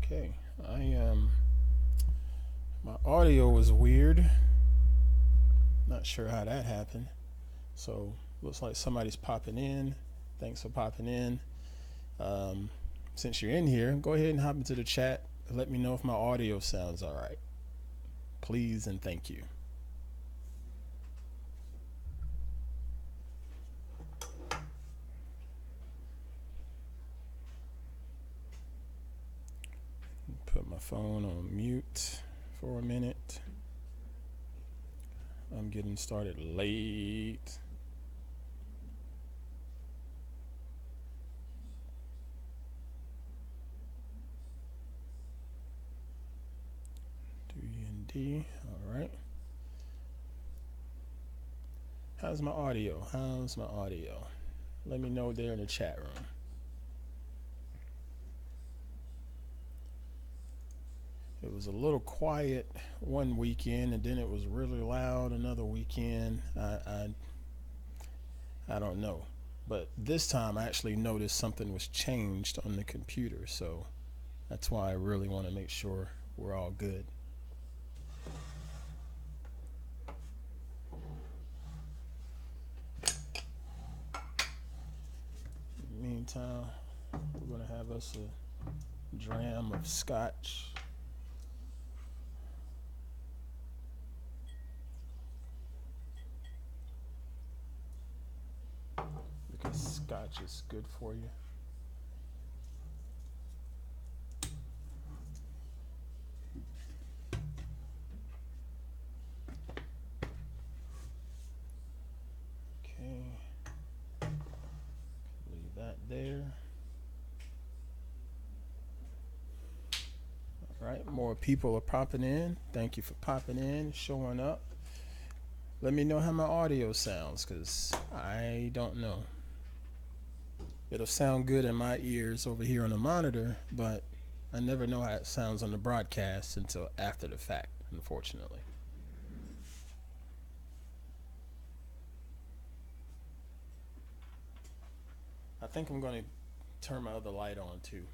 Okay, my audio was weird. Not sure how that happened. So looks like somebody's popping in. Thanks for popping in. Um, since you're in here, go ahead and hop into the chat. Let me know if my audio sounds all right. Please and thank you. Put my phone on mute for a minute. I'm getting started late. D&D, all right. How's my audio? Let me know there in the chat room. It was a little quiet one weekend, and then it was really loud another weekend. I don't know, but this time I actually noticed something was changed on the computer, so that's why I really want to make sure we're all good. In the meantime, we're gonna have us a dram of scotch. Because scotch is good for you. Okay, leave that there. All right, more people are popping in. Thank you for popping in, showing up. Let me know how my audio sounds, because I don't know. It'll sound good in my ears over here on the monitor, but I never know how it sounds on the broadcast until after the fact, unfortunately. I think I'm going to turn my other light on too.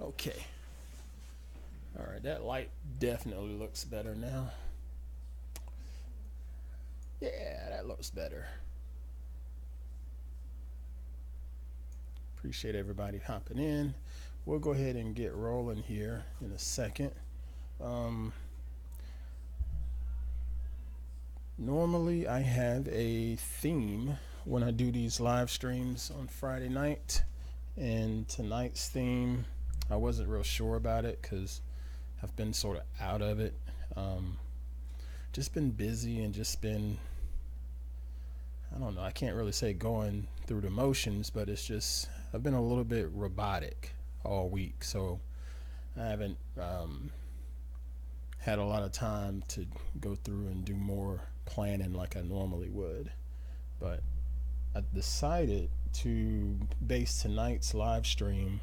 Okay. All right, that light definitely looks better now. Yeah, that looks better. Appreciate everybody hopping in. We'll go ahead and get rolling here in a second. Normally, I have a theme when I do these live streams on Friday night, and tonight's theme, I wasn't real sure about it because I've been sort of out of it. Just been busy and just been, I don't know, I can't really say going through the motions, but it's just, I've been a little bit robotic all week, so I haven't had a lot of time to go through and do more planning like I normally would. But I decided to base tonight's live stream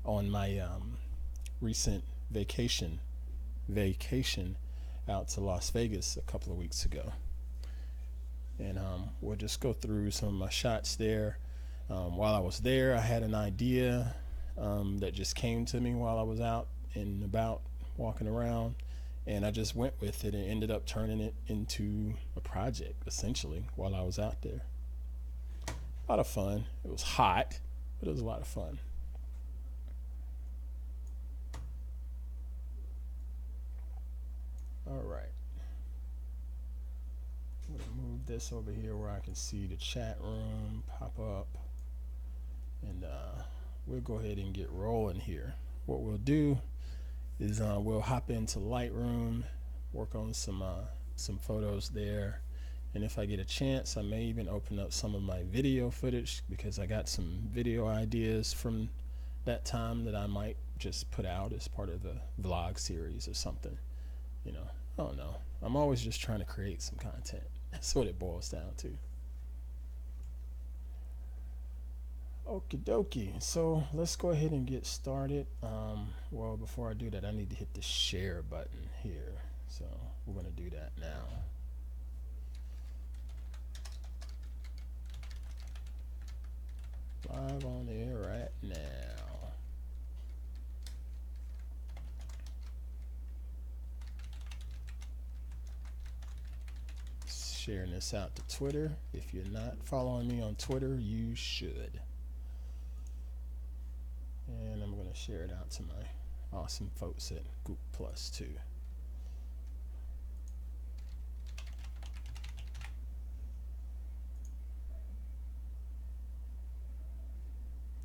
on my recent vacation out to Las Vegas a couple of weeks ago. And we'll just go through some of my shots there. While I was there, I had an idea that just came to me while I was out and about walking around, and I just went with it and ended up turning it into a project essentially while I was out there. A lot of fun. It was hot, but it was a lot of fun. All right. I'm going to move this over here where I can see the chat room pop up, and we'll go ahead and get rolling here. What we'll do is we'll hop into Lightroom, work on some photos there, and if I get a chance, I may even open up some of my video footage because I got some video ideas from that time that I might just put out as part of a vlog series or something. You know, I don't know. I'm always just trying to create some content. That's what it boils down to. Okie dokie. So let's go ahead and get started. Well, before I do that, I need to hit the share button here. So we're going to do that now. Live on air right now. Sharing this out to Twitter. If you're not following me on Twitter, you should. And I'm going to share it out to my awesome folks at Goop Plus too.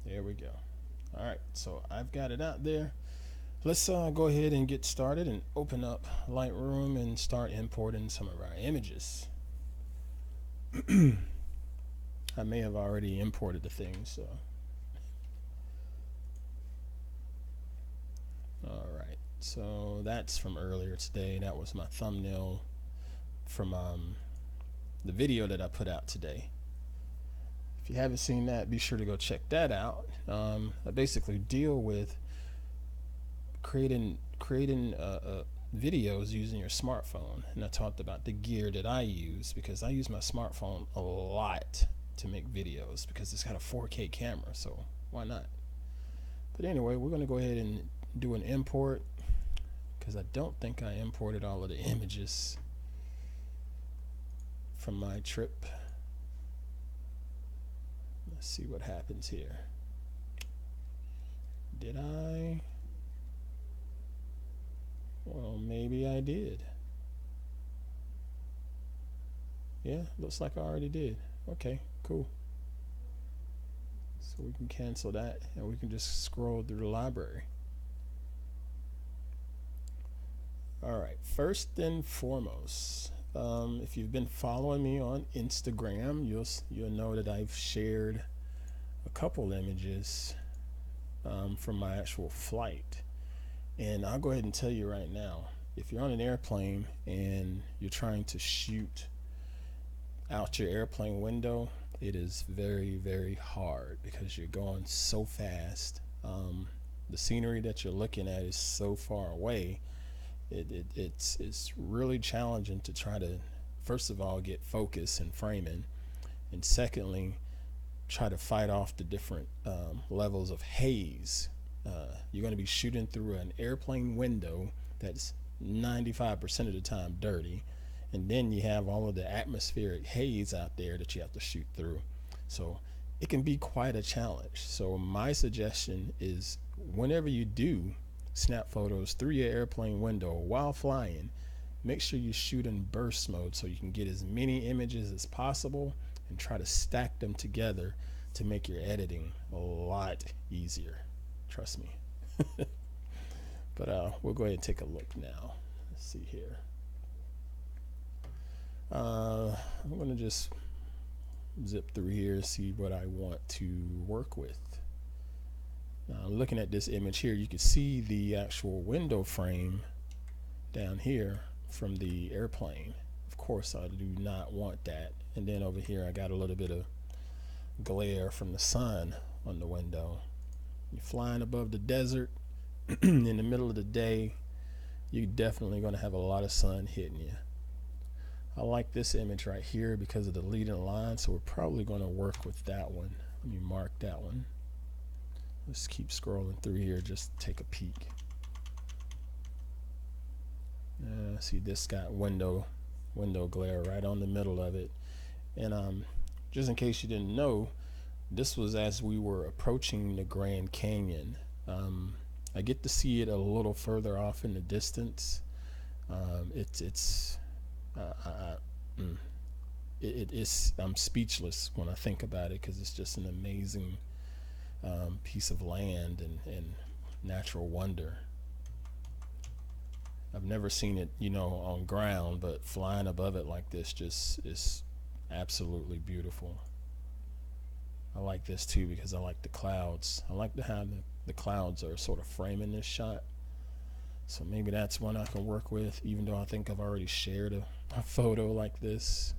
There we go. All right, so I've got it out there. Let's go ahead and get started and open up Lightroom and start importing some of our images. I may have already imported the thing, so. All right, so that's from earlier today. That was my thumbnail from the video that I put out today. If you haven't seen that, be sure to go check that out. I basically deal with creating videos using your smartphone, and I talked about the gear that I use because I use my smartphone a lot to make videos because it's got a 4K camera, so why not? But anyway, we're going to go ahead and do an import because I don't think I imported all of the images from my trip. Let's see what happens here. Did I? Well, maybe I did. Yeah, looks like I already did. Okay, cool. So we can cancel that and we can just scroll through the library. All right, first and foremost, if you've been following me on Instagram, you'll know that I've shared a couple images from my actual flight. And I'll go ahead and tell you right now, if you're on an airplane and you're trying to shoot out your airplane window, it is very, very hard because you're going so fast. The scenery that you're looking at is so far away. It's really challenging to try to, first of all, get focus and framing, and secondly, try to fight off the different levels of haze. You're going to be shooting through an airplane window that's 95% of the time dirty, and then you have all of the atmospheric haze out there that you have to shoot through. So it can be quite a challenge. So my suggestion is whenever you do snap photos through your airplane window while flying, make sure you shoot in burst mode so you can get as many images as possible and try to stack them together to make your editing a lot easier. Trust me. But we'll go ahead and take a look now. Let's see here. I'm going to just zip through here, see what I want to work with. Now, looking at this image here, you can see the actual window frame down here from the airplane. Of course, I do not want that. And then over here, I got a little bit of glare from the sun on the window. You're flying above the desert in the middle of the day, you're definitely going to have a lot of sun hitting you. I like this image right here because of the leading line, so we're probably going to work with that one. Let me mark that one. Let's keep scrolling through here, just take a peek. See, this got window glare right on the middle of it. And just in case you didn't know, this was as we were approaching the Grand Canyon. I get to see it a little further off in the distance. I'm speechless when I think about it because it's just an amazing piece of land and natural wonder. I've never seen it, on ground, but flying above it like this just is absolutely beautiful. I like this too because I like the clouds. I like how the clouds are sort of framing this shot. So maybe that's one I can work with, even though I think I've already shared a photo like this.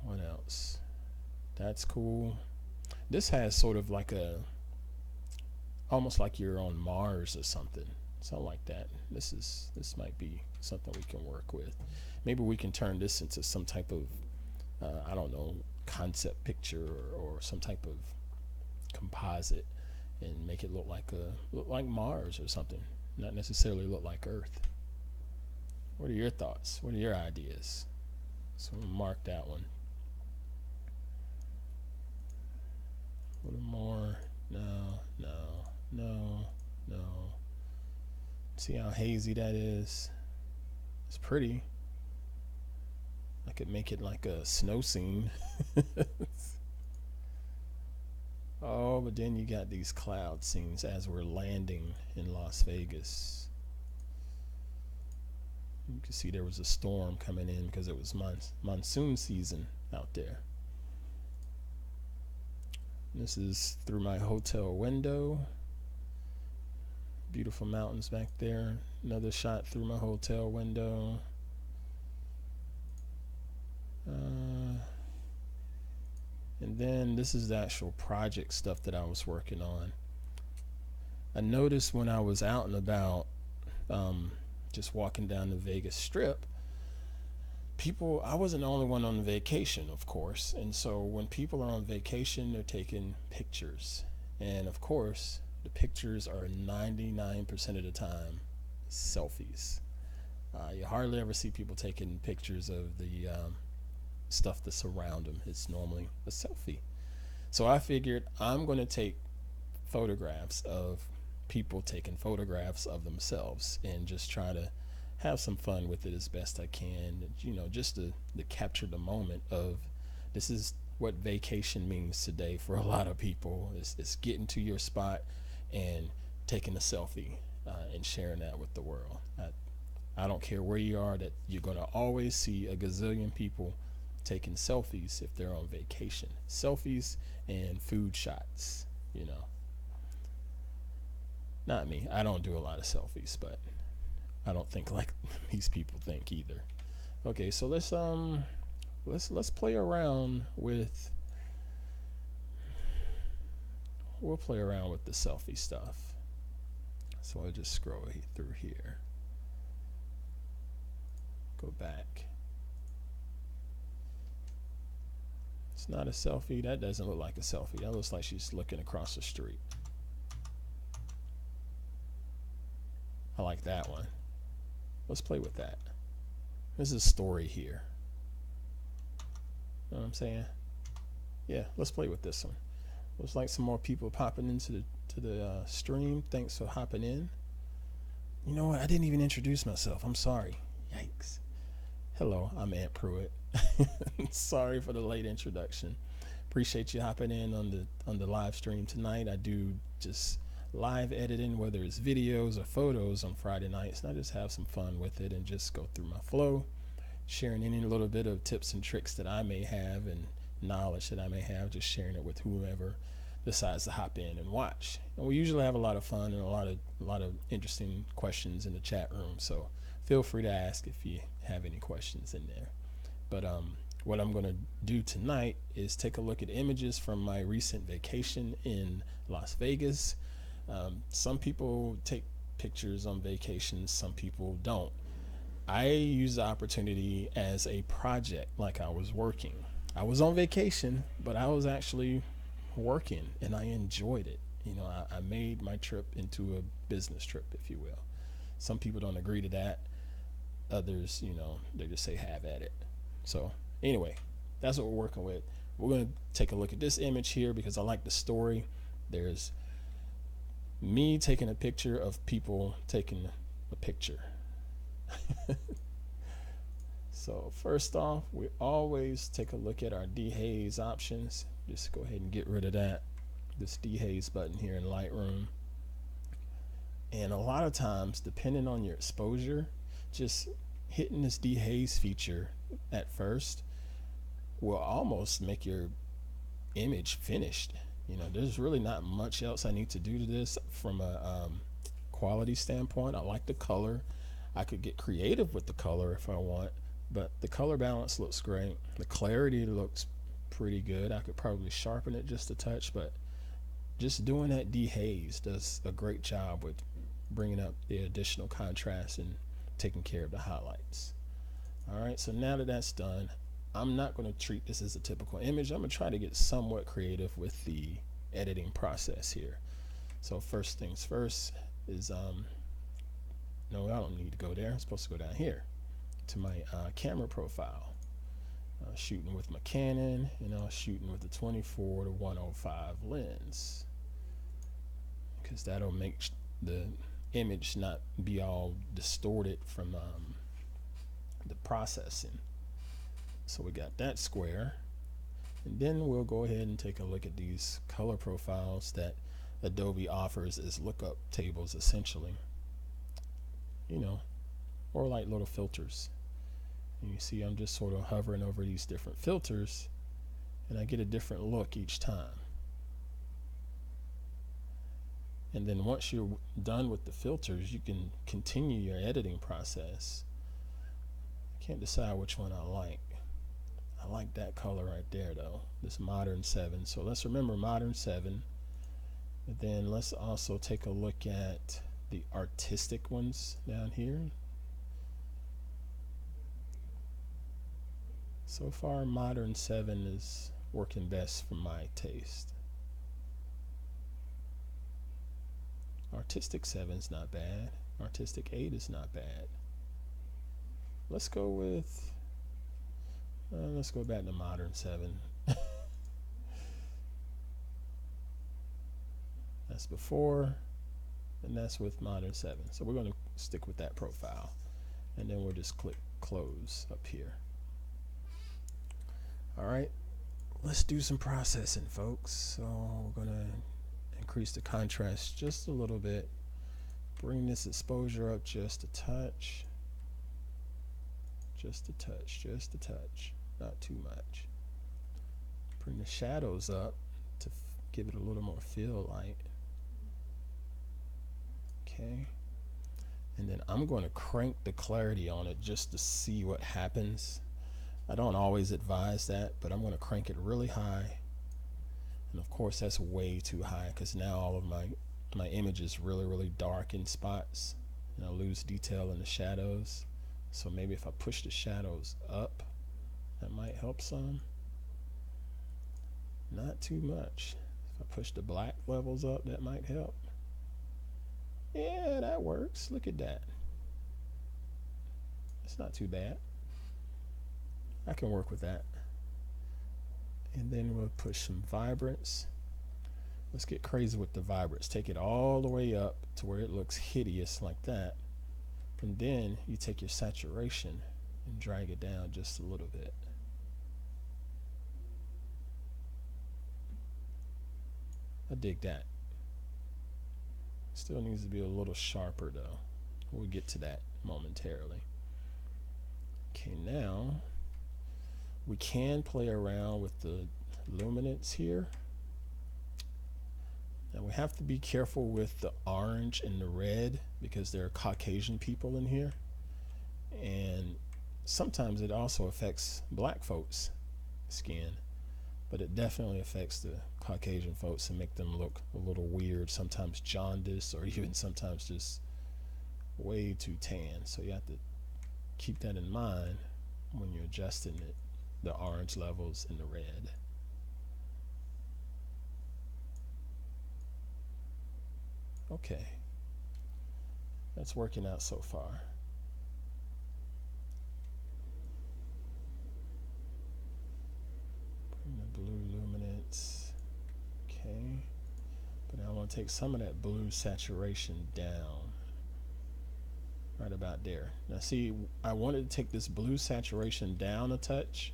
What else? That's cool. This has sort of like almost like you're on Mars or something. Something like that. This might be something we can work with. Maybe we can turn this into some type of I don't know, concept picture or some type of composite and make it look like Mars or something, not necessarily look like Earth. What are your thoughts? What are your ideas? So we'll mark that one. A little more. No. See how hazy that is? It's pretty. I could make it like a snow scene. Oh, but then you got these cloud scenes as we're landing in Las Vegas. You can see there was a storm coming in because it was monsoon season out there. This is through my hotel window. Beautiful mountains back there. Another shot through my hotel window. And then this is the actual project stuff that I was working on. I noticed when I was out and about, just walking down the Vegas Strip, I wasn't the only one on vacation, of course. And so when people are on vacation, they're taking pictures. And of course, the pictures are 99% of the time selfies. You hardly ever see people taking pictures of the stuff that's around them. It's normally a selfie. So I figured I'm going to take photographs of people taking photographs of themselves and just try to have some fun with it as best I can, just to capture the moment of this is what vacation means today for a lot of people. It's getting to your spot and taking a selfie and sharing that with the world. I don't care where you are, that you're going to always see a gazillion people taking selfies if they're on vacation. Selfies and food shots, Not me. I don't do a lot of selfies, but I don't think like these people think either. Okay, so let's play around with we'll play around with the selfie stuff. So I'll just scroll through here. Go back. It's not a selfie. That doesn't look like a selfie. That looks like she's looking across the street. I like that one. Let's play with that. There's a story here. Know what I'm saying? Yeah, let's play with this one. Looks like some more people popping into the stream. Thanks for hopping in. You know what? I didn't even introduce myself. I'm sorry. Yikes. Hello, I'm Aunt Pruitt. Sorry for the late introduction. Appreciate you hopping in on the live stream tonight. I do just live editing, whether it's videos or photos on Friday nights, and I just have some fun with it and just go through my flow, sharing any little bit of tips and tricks that I may have and knowledge that I may have, just sharing it with whoever decides to hop in and watch. And we usually have a lot of fun and a lot of interesting questions in the chat room, so feel free to ask if you have any questions in there. But what I'm going to do tonight is take a look at images from my recent vacation in Las Vegas. Some people take pictures on vacation, some people don't. I use the opportunity as a project, like I was working. I was on vacation, but I was actually working and I enjoyed it. I made my trip into a business trip, if you will. Some people don't agree to that. Others, they just say have at it. So anyway, that's what we're working with. We're going to take a look at this image here because I like the story. There's me taking a picture of people taking a picture. So first off, we always take a look at our dehaze options. Just go ahead and get rid of this dehaze button here in Lightroom. And a lot of times, depending on your exposure, just hitting this dehaze feature at first will almost make your image finished. You know, there's really not much else I need to do to this from a quality standpoint. I like the color. I could get creative with the color if I want, but the color balance looks great. The clarity looks pretty good. I could probably sharpen it just a touch, but just doing that dehaze does a great job with bringing up the additional contrast and taking care of the highlights. All right, so now that that's done, I'm not going to treat this as a typical image. I'm going to try to get somewhat creative with the editing process here. So first things first is, no, I don't need to go there. I'm supposed to go down here to my camera profile. Shooting with my Canon, and I was shooting with the 24 to 105 lens, because that'll make the image not be all distorted from the processing. So we got that square, and then we'll go ahead and take a look at these color profiles that Adobe offers as lookup tables, essentially, you know, or like little filters. And you see I'm just sort of hovering over these different filters, and I get a different look each time. And then once you're done with the filters, you can continue your editing process. I can't decide which one I like. I like that color right there though, this modern 7. So let's remember modern 7. But then let's also take a look at the artistic ones down here. So far, modern 7 is working best for my taste. Artistic 7 is not bad. Artistic 8 is not bad. Let's go with, let's go back to modern 7. That's before, and that's with modern 7. So we're going to stick with that profile, and then we'll just click close up here. All right, let's do some processing, folks. So we're gonna increase the contrast just a little bit, bring this exposure up just a touch, just a touch, not too much. Bring the shadows up to give it a little more feel light. Okay, and then I'm going to crank the clarity on it just to see what happens. I don't always advise that, but I'm going to crank it really high. And of course that's way too high, because now all of my image is really dark in spots, and I lose detail in the shadows. So maybe if I push the shadows up, that might help some. Not too much. If I push the black levels up, that might help. Yeah, that works. Look at that. It's not too bad. I can work with that. And then we'll push some vibrance. Let's get crazy with the vibrance. Take it all the way up to where it looks hideous like that. And then you take your saturation and drag it down just a little bit. I dig that. Still needs to be a little sharper though. We'll get to that momentarily. Okay, now we can play around with the luminance here. Now we have to be careful with the orange and the red, because there are Caucasian people in here, and sometimes it also affects black folks' skin, but it definitely affects the Caucasian folks and make them look a little weird, sometimes jaundiced, or even sometimes just way too tan. So you have to keep that in mind when you're adjusting it, the orange levels and the red. Okay, that's working out so far. Bring the blue luminance. Okay, but now I want to take some of that blue saturation down, right about there. Now see, I wanted to take this blue saturation down a touch,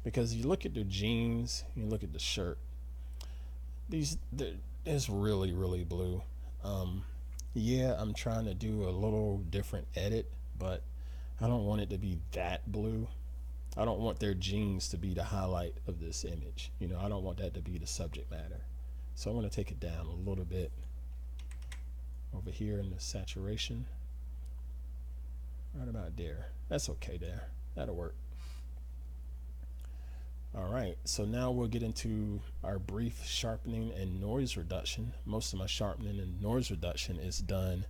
because you look at the jeans, you look at the shirt, it's really blue. Yeah, I'm trying to do a little different edit, but I don't want it to be that blue. I don't want their genes to be the highlight of this image. You know, I don't want that to be the subject matter. So I'm going to take it down a little bit over here in the saturation. Right about there. That's okay there. That'll work. Alright, so now we'll get into our brief sharpening and noise reduction. Most of my sharpening and noise reduction is done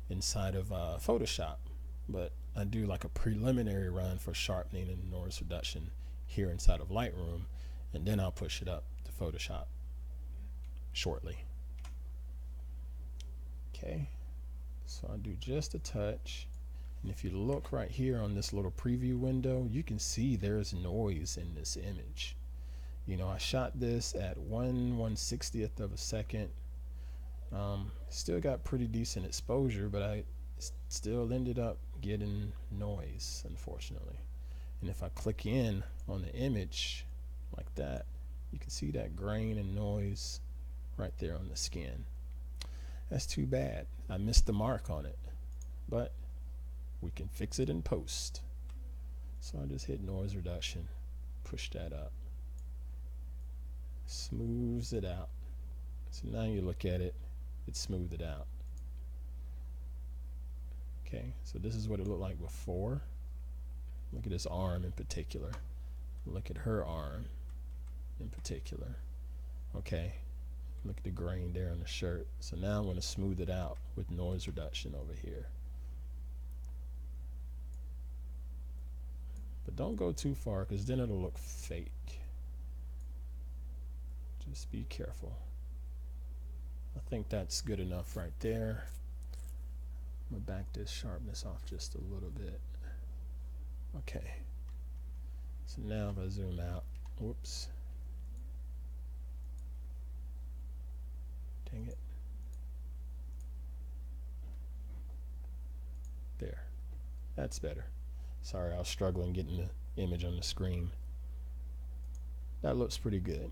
inside of Photoshop, but I do like a preliminary run for sharpening and noise reduction here inside of Lightroom, and then I'll push it up to Photoshop shortly. Okay, so I'll do just a touch. And if you look right here on this little preview window, you can see there's noise in this image. You know, I shot this at 1/160th of a second. Still got pretty decent exposure, but I still ended up getting noise, unfortunately. And if I click in on the image like that, you can see that grain and noise right there on the skin. That's too bad. I missed the mark on it, but we can fix it in post. So I just hit noise reduction, push that up, smooths it out. So now you look at it, it's smoothed it out. Okay, so this is what it looked like before. Look at this arm in particular. Look at her arm in particular. Okay, look at the grain there on the shirt. So now I'm going to smooth it out with noise reduction over here. But don't go too far, because then it'll look fake. Just be careful. I think that's good enough right there. I'm going to back this sharpness off just a little bit. Okay. So now if I zoom out, whoops. Dang it. There. That's better. Sorry, I was struggling getting the image on the screen. That looks pretty good.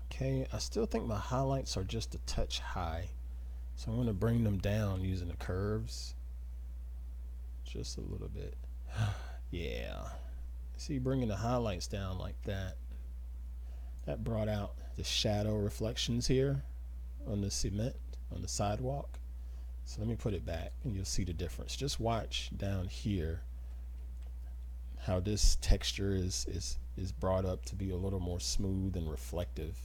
Okay, I still think my highlights are just a touch high. So I'm going to bring them down using the curves. Just a little bit. Yeah. See, bringing the highlights down like that. That brought out the shadow reflections here on the cement, on the sidewalk. So let me put it back and you'll see the difference. Just watch down here how this texture is brought up to be a little more smooth and reflective.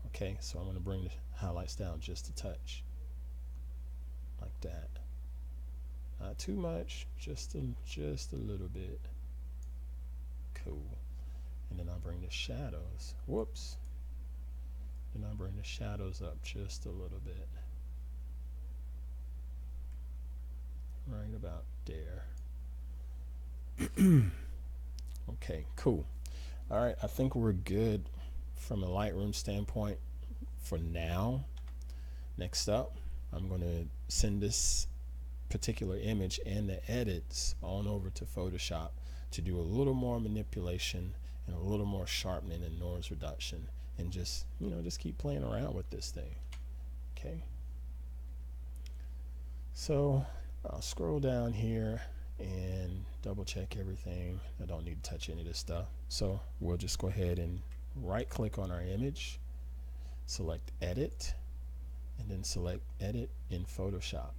Okay, so I'm going to bring the highlights down just a touch. Like that. Not too much, just a little bit. Cool. And then I'll bring the shadows. Whoops. And I'll bring the shadows up just a little bit. Right about there. Okay, cool. All right, I think we're good from a Lightroom standpoint for now. Next up, I'm going to send this particular image and the edits on over to Photoshop to do a little more manipulation and a little more sharpening and noise reduction, and just, you know, just keep playing around with this thing. Okay. So I'll scroll down here and double check everything. I don't need to touch any of this stuff. So we'll just go ahead and right click on our image, select edit, and then select edit in Photoshop.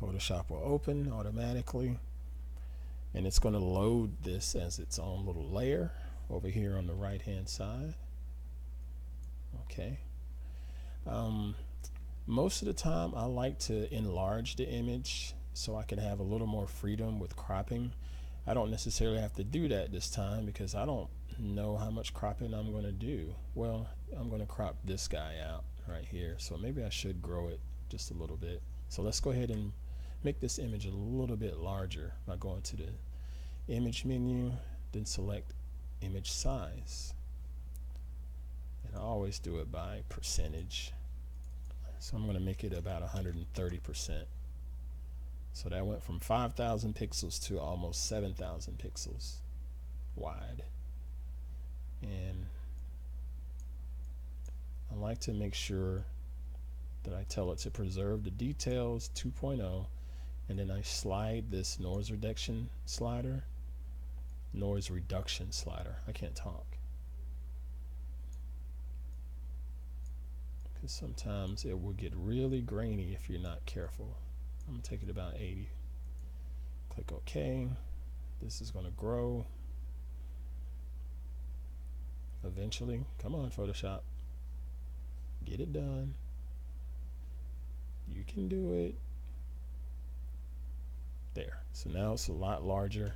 Photoshop will open automatically, and it's going to load this as its own little layer over here on the right hand side. Okay. Most of the time I like to enlarge the image so I can have a little more freedom with cropping. I don't necessarily have to do that this time because I don't know how much cropping I'm going to do. Well, I'm going to crop this guy out right here, so maybe I should grow it just a little bit. So let's go ahead and make this image a little bit larger by going to the image menu, then select image size, and I always do it by percentage. So I'm going to make it about 130%. So that went from 5,000 pixels to almost 7,000 pixels wide. And I like to make sure that I tell it to preserve the details 2.0 and then I slide this noise reduction slider. I can't talk. Because sometimes it will get really grainy if you're not careful. I'm going to take it about 80. Click OK. This is going to grow. Eventually, come on Photoshop. Get it done. You can do it. There. So now it's a lot larger.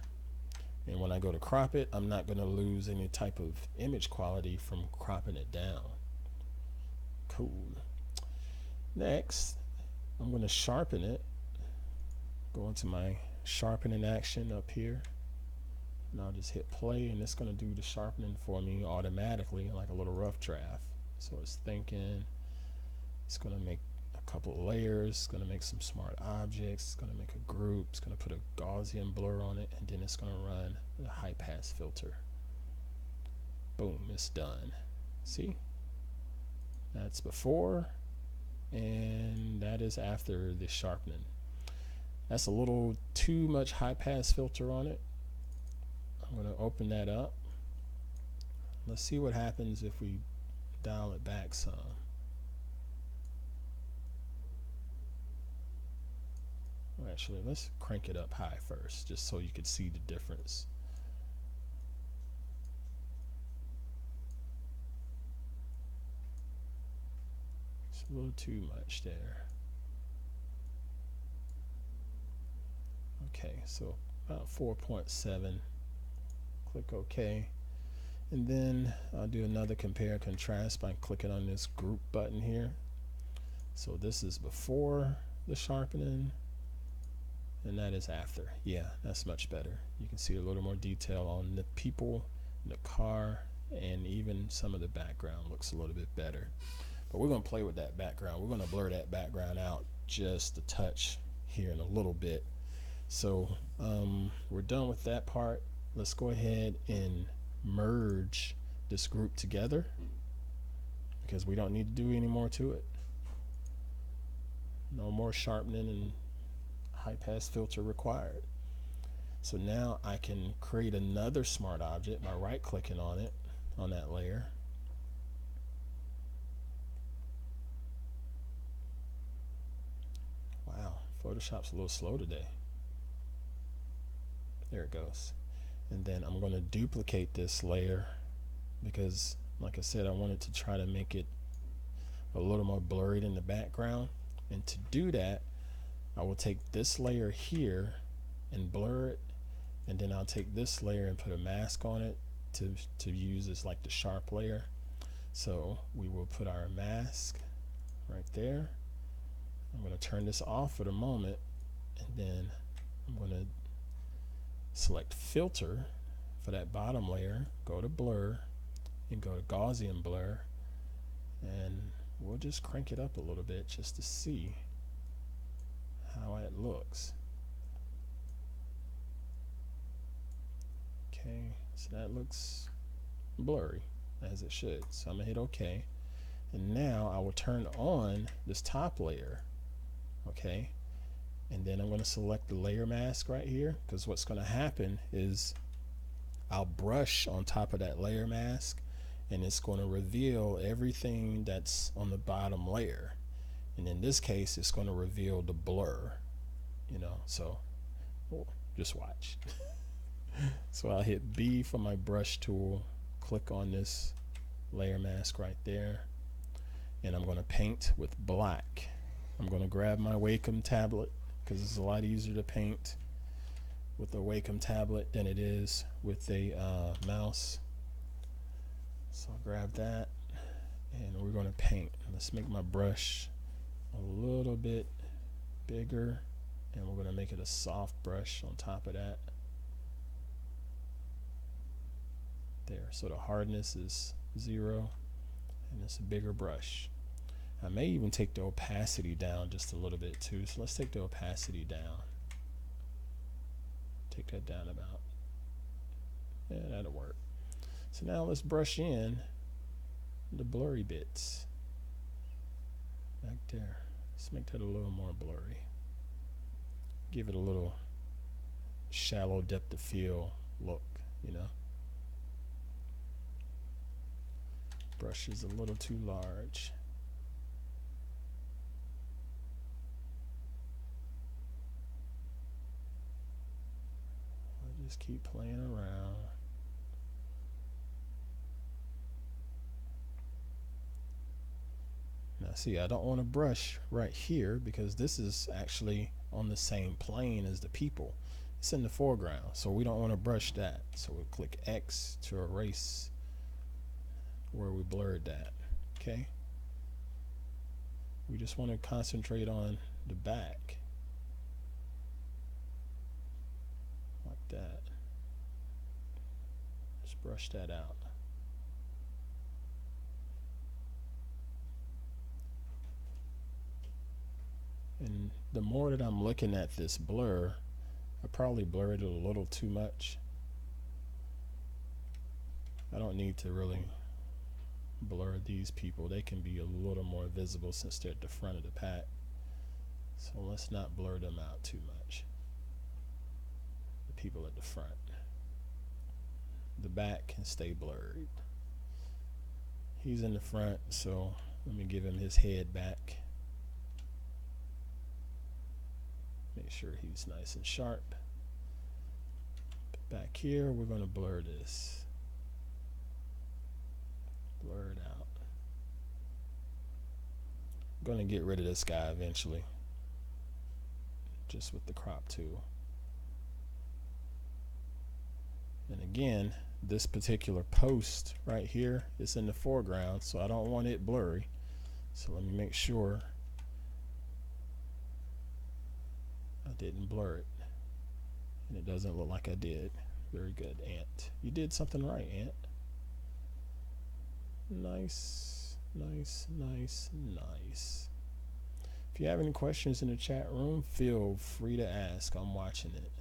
And when I go to crop it, I'm not going to lose any type of image quality from cropping it down. Cool. Next, I'm going to sharpen it. Go into my sharpening action up here. And I'll just hit play, and it's going to do the sharpening for me automatically, like a little rough draft. So it's thinking. It's going to make a couple of layers. It's going to make some smart objects. It's going to make a group. It's going to put a Gaussian blur on it, and then it's going to run the high pass filter. Boom, it's done. See? That's before, and that is after the sharpening. That's a little too much high pass filter on it. I'm going to open that up. Let's see what happens if we dial it back some. Well, actually, let's crank it up high first, just so you can see the difference. It's a little too much there. Okay, so about 4.7. Click OK. And then I'll do another compare and contrast by clicking on this group button here. So this is before the sharpening, and that is after. Yeah, that's much better. You can see a little more detail on the people, the car, and even some of the background looks a little bit better. But we're going to play with that background. We're going to blur that background out just a touch here in a little bit. So we're done with that part. Let's go ahead and merge this group together, because we don't need to do any more to it. No more sharpening and high pass filter required. So now I can create another smart object by right clicking on it, on that layer. Wow, Photoshop's a little slow today. There it goes. And then I'm going to duplicate this layer, because like I said, I wanted to try to make it a little more blurred in the background. And to do that, I will take this layer here and blur it, and then I'll take this layer and put a mask on it to use as like the sharp layer. So we will put our mask right there. I'm going to turn this off for the moment, and then I'm going to select filter for that bottom layer, go to blur, and go to Gaussian blur, and we'll just crank it up a little bit just to see how it looks. Okay, so that looks blurry, as it should. So I'm gonna hit OK, and now I will turn on this top layer. Okay, and then I'm going to select the layer mask right here, because what's going to happen is I'll brush on top of that layer mask, and it's going to reveal everything that's on the bottom layer. And in this case, it's going to reveal the blur, you know, so just watch. So I'll hit B for my brush tool, click on this layer mask right there, and I'm going to paint with black. I'm going to grab my Wacom tablet, because it's a lot easier to paint with a Wacom tablet than it is with a mouse. So I'll grab that, and we're going to paint. Let's make my brush a little bit bigger, and we're going to make it a soft brush on top of that. There, so the hardness is 0, and it's a bigger brush. I may even take the opacity down just a little bit too. So let's take the opacity down. Take that down about, yeah, that'll work. So now let's brush in the blurry bits back there. Let's make that a little more blurry. give it a little shallow depth of field look, you know. Brush is a little too large. I'll just keep playing around. Now see, I don't want to brush right here because this is actually on the same plane as the people. It's in the foreground, so we don't want to brush that. So we'll click X to erase where we blurred that. Okay, we just want to concentrate on the back like that. Just brush that out. And the more that I'm looking at this blur, I probably blurred it a little too much. I don't need to really blur these people. They can be a little more visible since they're at the front of the pack. So let's not blur them out too much. The people at the front. The back can stay blurred. He's in the front, so let me give him his head back. Make sure he's nice and sharp. Back here, we're going to blur this. Blur it out. I'm going to get rid of this guy eventually, just with the crop tool. And again, this particular post right here is in the foreground, so I don't want it blurry. So let me make sure I didn't blur it, and it doesn't look like I did. Very good, Ant. You did something right, Ant. Nice, nice, nice, nice. If you have any questions in the chat room, feel free to ask. I'm watching it.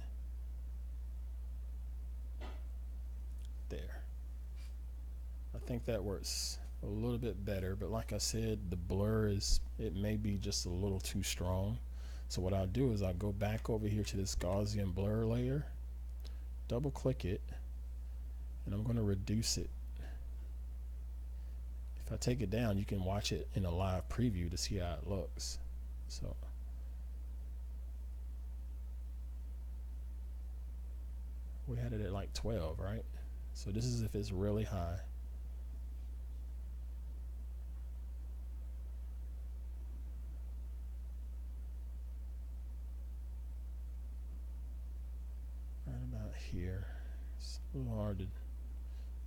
There. I think that works a little bit better, but like I said, the blur is, it may be just a little too strong. So what I'll do is I'll go back over here to this Gaussian blur layer, double click it, and I'm going to reduce it. If I take it down, you can watch it in a live preview to see how it looks. So we had it at like 12, right? So this is if it's really high. Right about here. It's a little hard to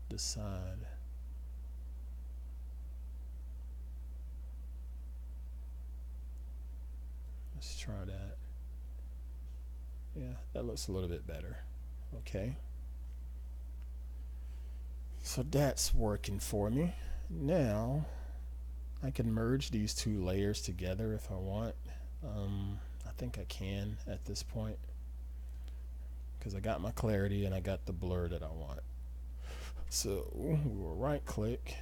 decide. Let's try that. Yeah, that looks a little bit better. Okay. So that's working for me. Now I can merge these two layers together if I want. I think I can at this point because I got my clarity and I got the blur that I want. So we will right click,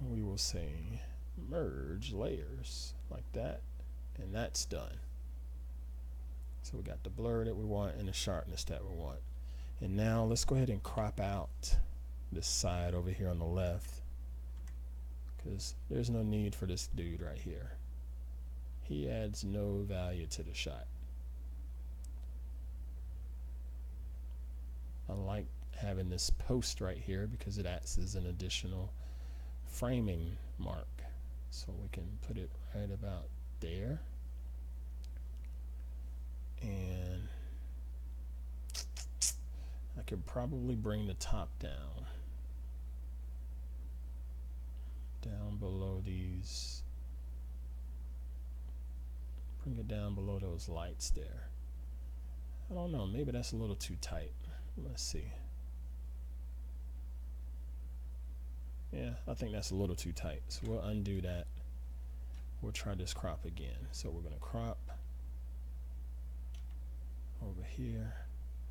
we will say merge layers like that, and that's done. So we got the blur that we want and the sharpness that we want. And now let's go ahead and crop out this side over here on the left, because there's no need for this dude right here. He adds no value to the shot. I like having this post right here because it acts as an additional framing mark. So we can put it right about there. And I could probably bring the top down below these, bring it down below those lights there. I don't know, maybe that's a little too tight. Let's see. Yeah, I think that's a little too tight, so we'll undo that. We'll try this crop again. So we're going to crop over here.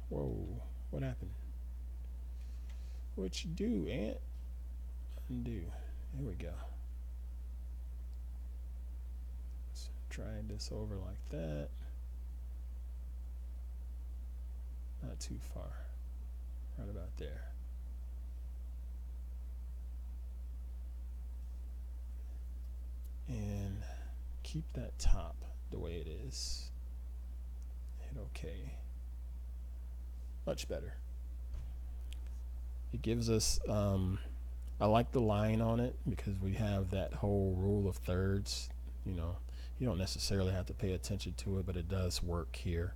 Whoa, what happened? What you do, Ant? Undo. Here we go. Let's drag this over like that. not too far, right about there. And keep that top the way it is. Hit OK. Much better. It gives us, I like the line on it because we have that whole rule of thirds. You know, you don't necessarily have to pay attention to it, but it does work here.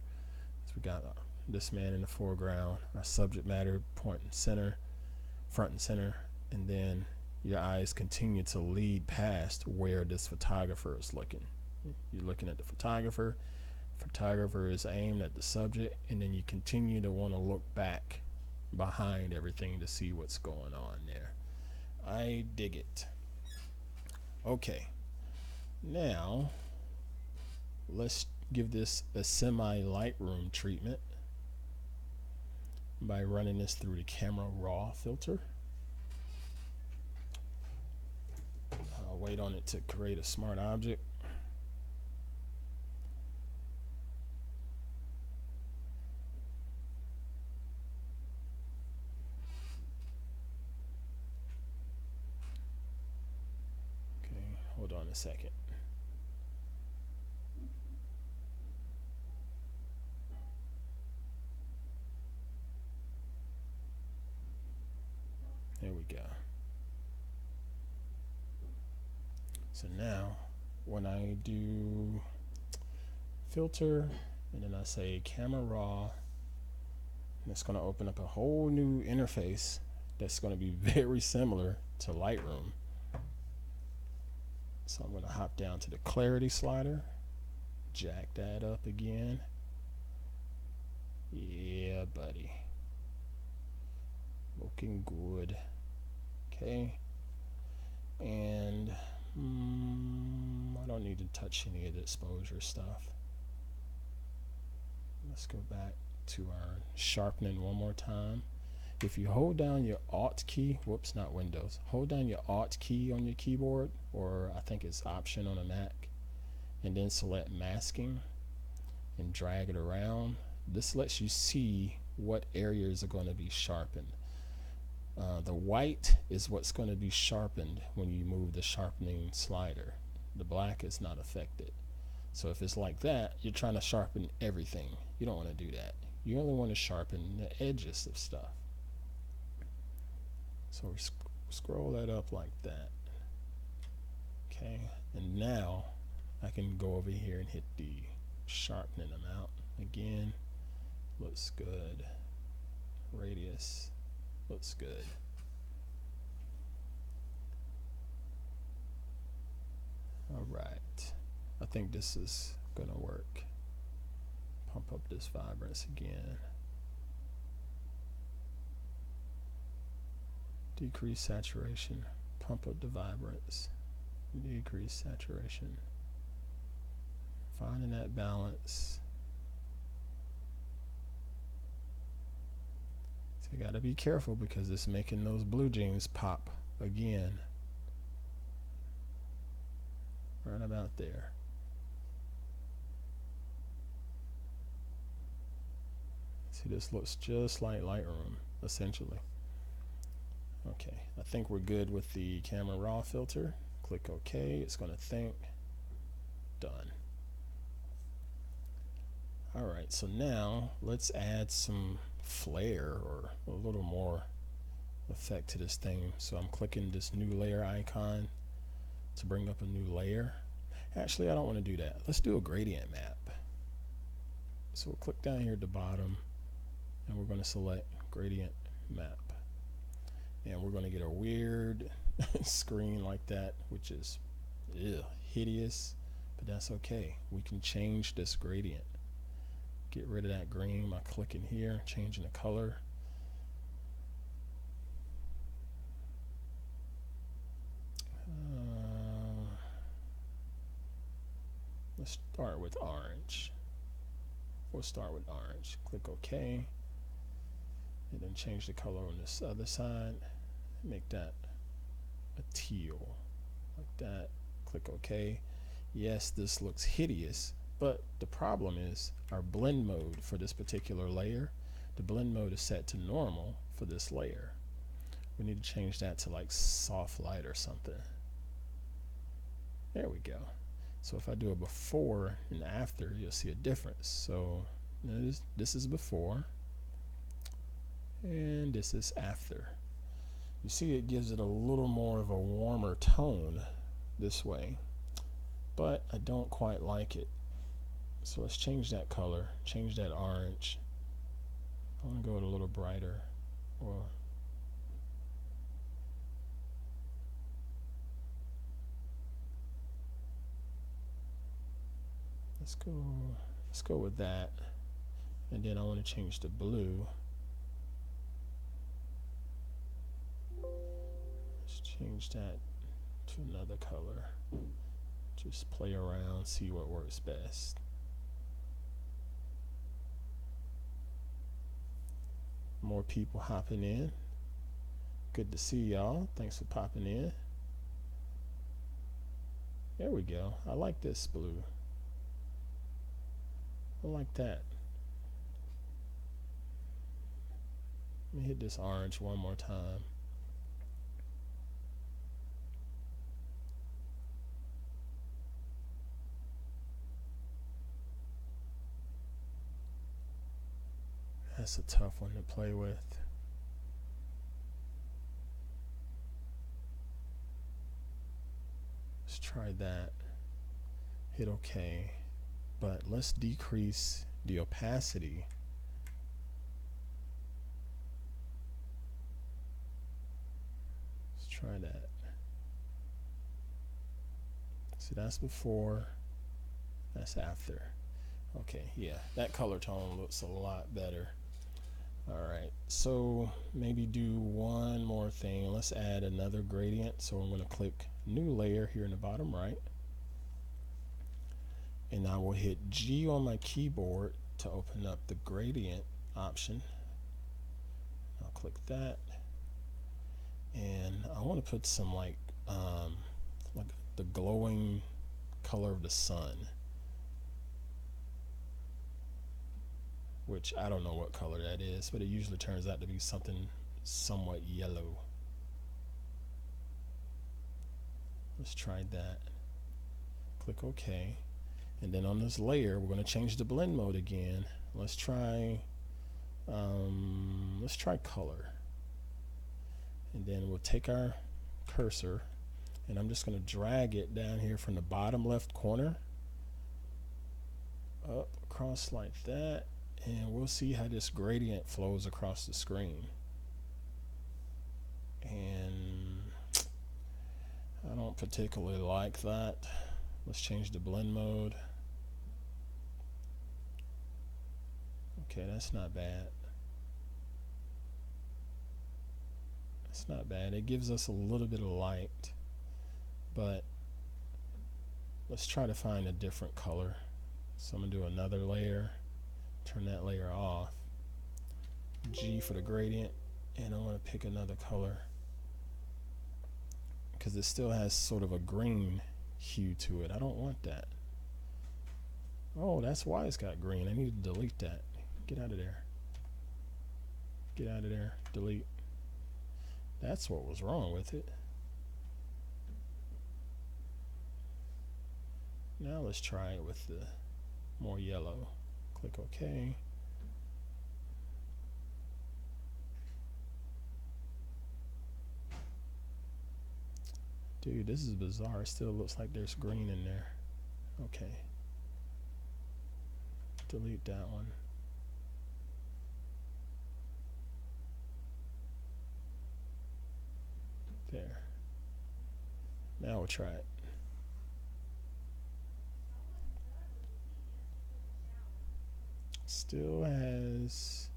So we got this man in the foreground, our subject matter point and center, front and center, and then your eyes continue to lead past where this photographer is looking. You're looking at the photographer is aimed at the subject, and then you continue to want to look back behind everything to see what's going on there. I dig it. Okay, now let's give this a semi Lightroom treatment by running this through the camera raw filter. I'll wait on it to create a smart object. Okay, hold on a second. There we go. So now when I do filter and then I say camera raw, and it's going to open up a whole new interface that's going to be very similar to Lightroom. So I'm going to hop down to the clarity slider, jack that up again. Yeah, buddy. Looking good. Okay. And I don't need to touch any of the exposure stuff. Let's go back to our sharpening one more time. If you hold down your Alt key, whoops, not Windows, hold down your Alt key on your keyboard, or I think it's Option on a Mac, and then select masking and drag it around. This lets you see what areas are going to be sharpened. The white is what's going to be sharpened when you move the sharpening slider. The black is not affected. So if it's like that, you're trying to sharpen everything. You don't want to do that. You only want to sharpen the edges of stuff. So we scroll that up like that. Okay, and now I can go over here and hit the sharpening amount. Again, looks good. Radius. Looks good. All right, I think this is gonna work. Pump up this vibrance again. Decrease saturation. Pump up the vibrance. Decrease saturation. Finding that balance. You gotta be careful because it's making those blue jeans pop again. Right about there. See, this looks just like Lightroom, essentially. Okay, I think we're good with the camera raw filter. Click OK, it's gonna think. Done. Alright, so now let's add some flare or a little more effect to this thing. So I'm clicking this new layer icon to bring up a new layer. Actually, I don't want to do that. Let's do a gradient map. So we'll click down here at the bottom and we're going to select gradient map. And we're going to get a weird screen like that, which is hideous, but that's okay. We can change this gradient. Get rid of that green by clicking here, changing the color. Let's start with orange. We'll start with orange. Click OK. And then change the color on this other side. Make that a teal. Like that. Click OK. Yes, this looks hideous. But the problem is our blend mode for this particular layer the blend mode is set to normal for this layer. We need to change that to like soft light or something. There we go. So if I do a before and after, you'll see a difference. So this is before and this is after. You see it gives it a little more of a warmer tone this way, but I don't quite like it. So let's change that color, change that orange. I want to go with a little brighter, or let's go with that. And then I want to change the blue. Let's change that to another color. Just play around, see what works best. More people hopping in. Good to see y'all. Thanks for popping in. There we go. I like this blue. I like that. Let me hit this orange one more time. That's a tough one to play with. Let's try that. Hit OK. But let's decrease the opacity. Let's try that. See, that's before, that's after. Okay, yeah, that color tone looks a lot better. Alright, so maybe do one more thing. Let's add another gradient. So I'm going to click new layer here in the bottom right. And I will hit G on my keyboard to open up the gradient option. I'll click that. And I want to put some like the glowing color of the sun, which I don't know what color that is, but it usually turns out to be something somewhat yellow. Let's try that. Click OK. And then on this layer, we're going to change the blend mode again. Let's try color. And then we'll take our cursor, and I'm just going to drag it down here from the bottom left corner up across like that. And we'll see how this gradient flows across the screen. And I don't particularly like that. Let's change the blend mode. Okay, that's not bad. That's not bad. It gives us a little bit of light, but let's try to find a different color. So I'm gonna do another layer. Turn that layer off. G for the gradient, and I want to pick another color because it still has sort of a green hue to it. I don't want that. Oh, that's why it's got green. I need to delete that. Get out of there. Get out of there. Delete. That's what was wrong with it. Now let's try it with the more yellow. Click OK. Dude, this is bizarre. It still looks like there's green in there. Okay. Delete that one. There. Now we'll try it. Still has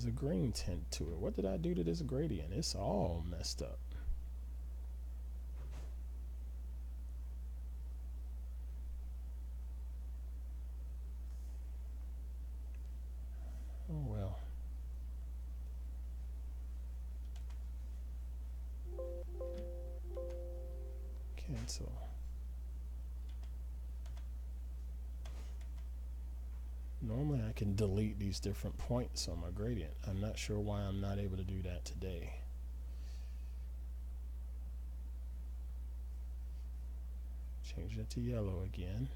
a green tint to it. What did I do to this gradient? It's all messed up. Oh well. Cancel. Normally I can delete these different points on my gradient. I'm not sure why I'm not able to do that today. Change it to yellow again.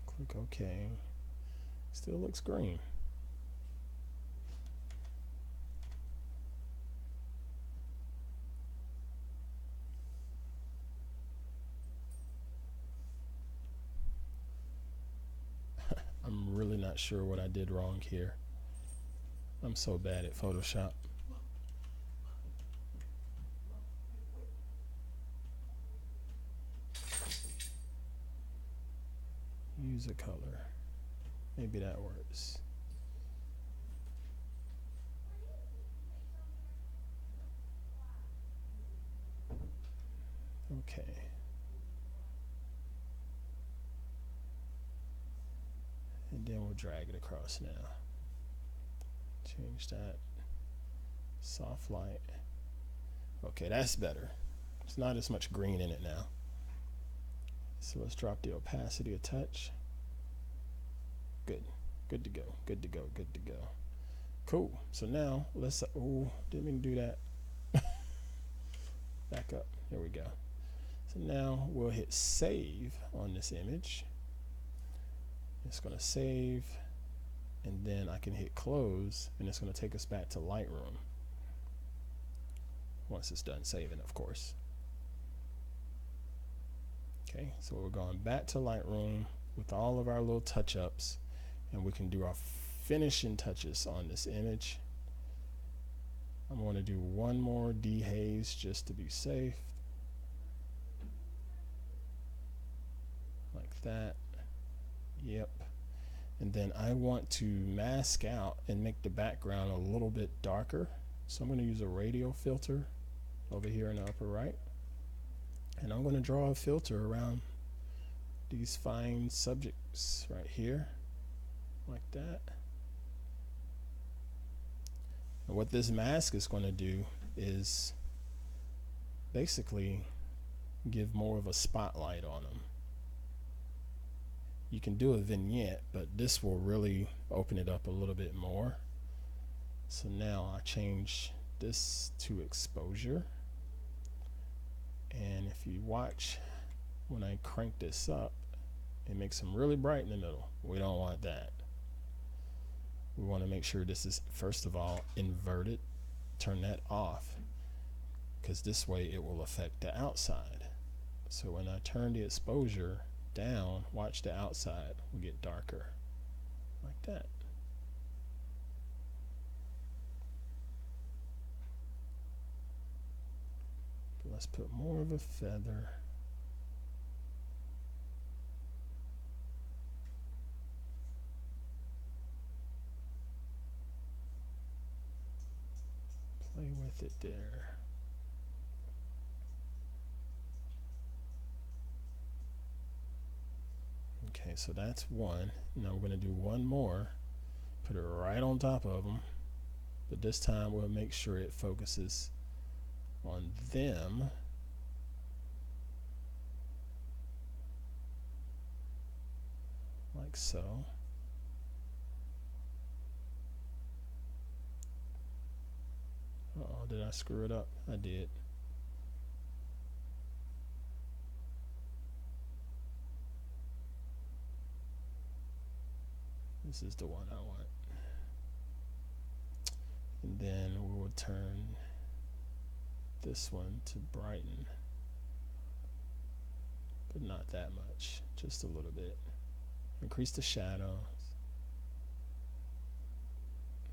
Click OK. Still looks green. I'm really not sure what I did wrong here. I'm so bad at Photoshop. Use a color. Maybe that works. Okay. And then we'll drag it across now. Change that. Soft light. Okay, that's better. It's not as much green in it now. So let's drop the opacity a touch. Good. Good to go. Good to go. Good to go. Cool. So now let's, oh, didn't mean to do that. Back up. There we go. So now we'll hit save on this image. It's going to save, and then I can hit close, and it's going to take us back to Lightroom. Once it's done saving, of course. Okay, so we're going back to Lightroom with all of our little touch-ups, and we can do our finishing touches on this image. I'm going to do one more dehaze just to be safe. Like that. Yep. And then I want to mask out and make the background a little bit darker. So I'm going to use a radial filter over here in the upper right. And I'm going to draw a filter around these fine subjects right here. Like that. And what this mask is going to do is basically give more of a spotlight on them. You can do a vignette, but this will really open it up a little bit more. So now I change this to exposure. And if you watch, when I crank this up, it makes them really bright in the middle. We don't want that. We want to make sure this is, first of all, inverted. Turn that off, because this way it will affect the outside. So when I turn the exposure down, watch the outside will get darker like that. But let's put more of a feather. Play with it there. Okay, so that's one. Now we're going to do one more. Put it right on top of them. But this time we'll make sure it focuses on them. Like so. Uh-oh, did I screw it up? I did. This is the one I want. And then we will turn this one to brighten. But not that much, just a little bit. Increase the shadows.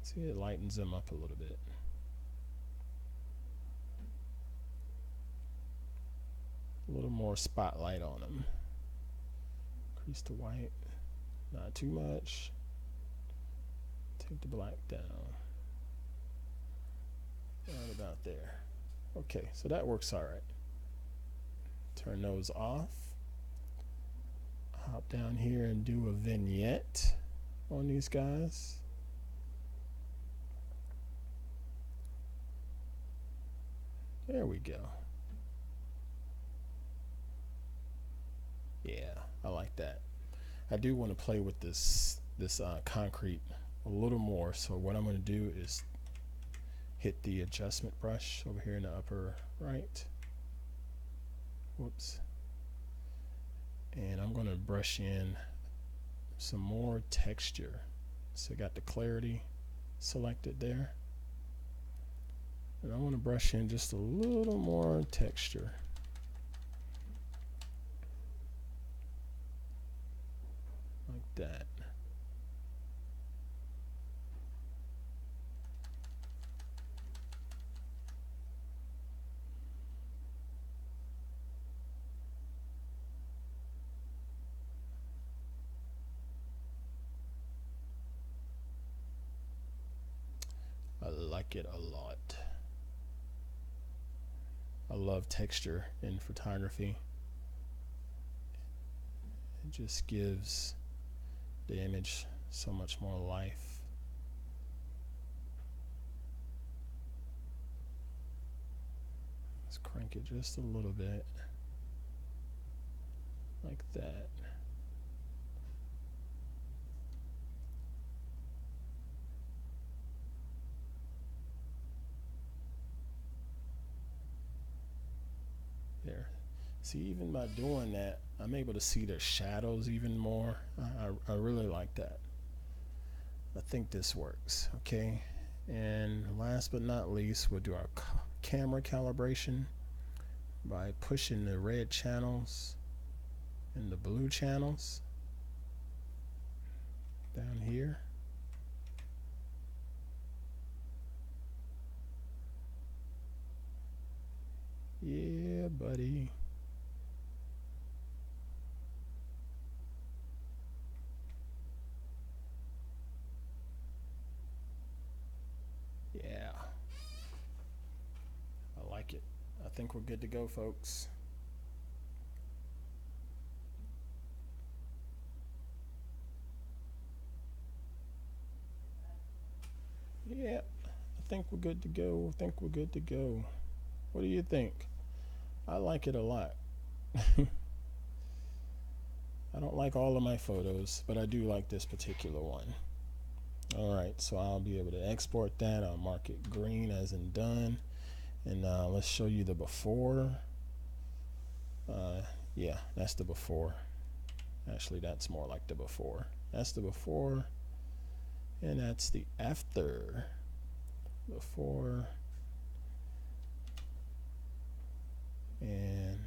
See, it lightens them up a little bit. A little more spotlight on them. Increase the white, not too much. Take the black down. Right about there. Okay, so that works all right. Turn those off. Hop down here and do a vignette on these guys. There we go. Yeah, I like that. I do want to play with this concrete a little more. So what I'm going to do is hit the adjustment brush over here in the upper right. Whoops. And I'm going to brush in some more texture. So I got the clarity selected there. And I want to brush in just a little more texture. Like that. I like it a lot. I love texture in photography. It just gives the image so much more life. Let's crank it just a little bit. Like that. There. See, even by doing that, I'm able to see their shadows even more. I really like that. I think this works. Okay. And last but not least, we'll do our camera calibration by pushing the red channels and the blue channels down here. Yeah, buddy. Yeah. I like it. I think we're good to go, folks. Yeah, I think we're good to go. I think we're good to go. What do you think? I like it a lot. I don't like all of my photos, but I do like this particular one. Alright, so I'll be able to export that. I'll mark it green as in done. And let's show you the before. Yeah, that's the before. Actually, that's more like the before. That's the before. And that's the after. Before. And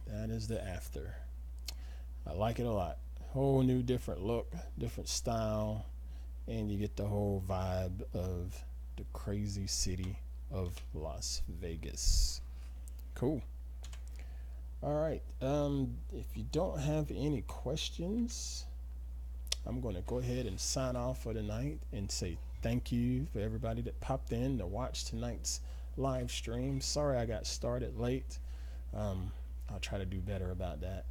that is the after. I like it a lot. Whole new different look, different style, and you get the whole vibe of the crazy city of Las Vegas. Cool. All right. If you don't have any questions, I'm going to go ahead and sign off for tonight and say thank you for everybody that popped in to watch tonight's live stream. Sorry I got started late. I'll try to do better about that.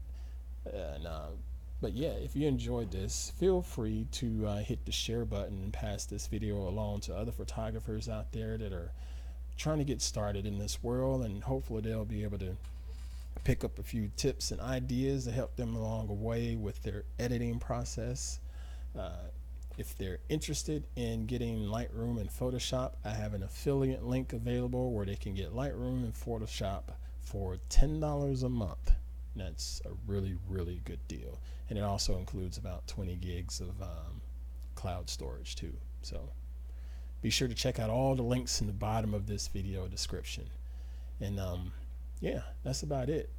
But yeah, if you enjoyed this, feel free to hit the share button and pass this video along to other photographers out there that are trying to get started in this world, and hopefully they'll be able to pick up a few tips and ideas to help them along the way with their editing process. If they're interested in getting Lightroom and Photoshop, I have an affiliate link available where they can get Lightroom and Photoshop for $10 a month. That's a really, really good deal. And it also includes about 20 gigs of cloud storage too. So be sure to check out all the links in the bottom of this video description. And yeah, that's about it.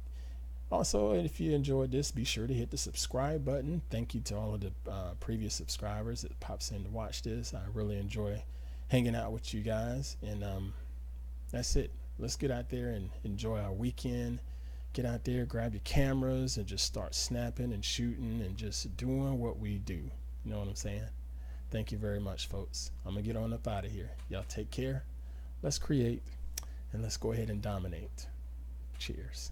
Also, if you enjoyed this, be sure to hit the subscribe button. Thank you to all of the previous subscribers that pops in to watch this. I really enjoy hanging out with you guys. And that's it. Let's get out there and enjoy our weekend. Get out there, grab your cameras, and just start snapping and shooting and just doing what we do. You know what I'm saying? Thank you very much, folks. I'm going to get on up out of here. Y'all take care. Let's create, and let's go ahead and dominate. Cheers.